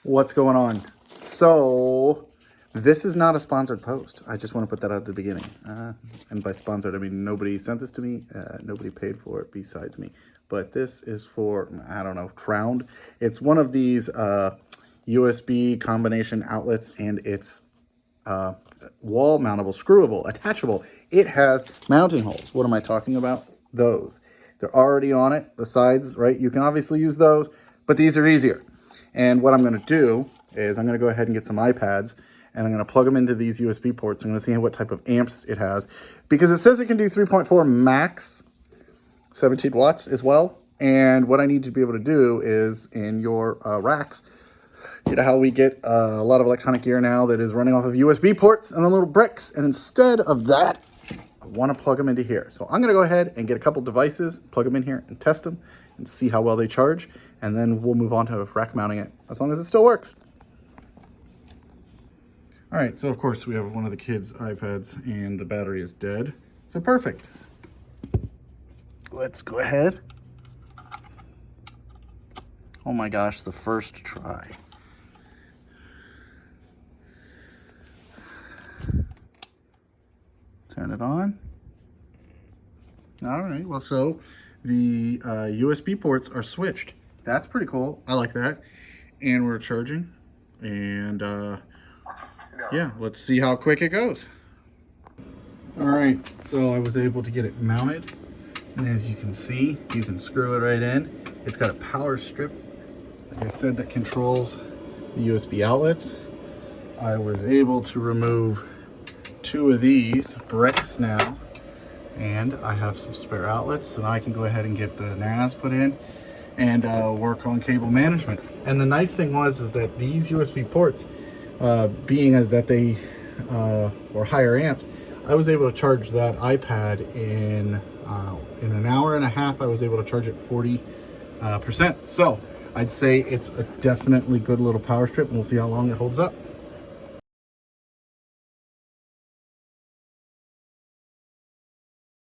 What's going on? So this is not a sponsored post. I just want to put that out at the beginning. And by sponsored, I mean nobody sent this to me. Nobody paid for it besides me. But this is for, I don't know, TROND. It's one of these USB combination outlets, and it's wall mountable, screwable, attachable. It has mounting holes. What am I talking about? Those. They're already on it, the sides, right? You can obviously use those, but these are easier. And what I'm going to do is I'm going to go ahead and get some iPads, and I'm going to plug them into these USB ports. I'm going to see what type of amps it has, because it says it can do 3.4 max, 17 watts as well. And what I need to be able to do is in your racks, you know how we get a lot of electronic gear now that is running off of USB ports and the little bricks. And instead of that, I want to plug them into here. So I'm going to go ahead and get a couple devices, plug them in here and test them and see how well they charge. And then we'll move on to rack mounting it as long as it still works. All right, so of course we have one of the kids' iPads and the battery is dead. So perfect. Let's go ahead. Oh my gosh, the first try. Turn it on. All right, well, so the USB ports are switched. That's pretty cool. I like that. And we're charging. And yeah, let's see how quick it goes. All right, so I was able to get it mounted. And as you can see, you can screw it right in. It's got a power strip, like I said, that controls the USB outlets. I was able to remove 2 of these bricks now, and I have some spare outlets, and I can go ahead and get the NAS put in and work on cable management. And the nice thing is that these USB ports, being that they were higher amps, I was able to charge that iPad in an hour and a half. I was able to charge it 40%. So I'd say it's a definitely good little power strip, and we'll see how long it holds up.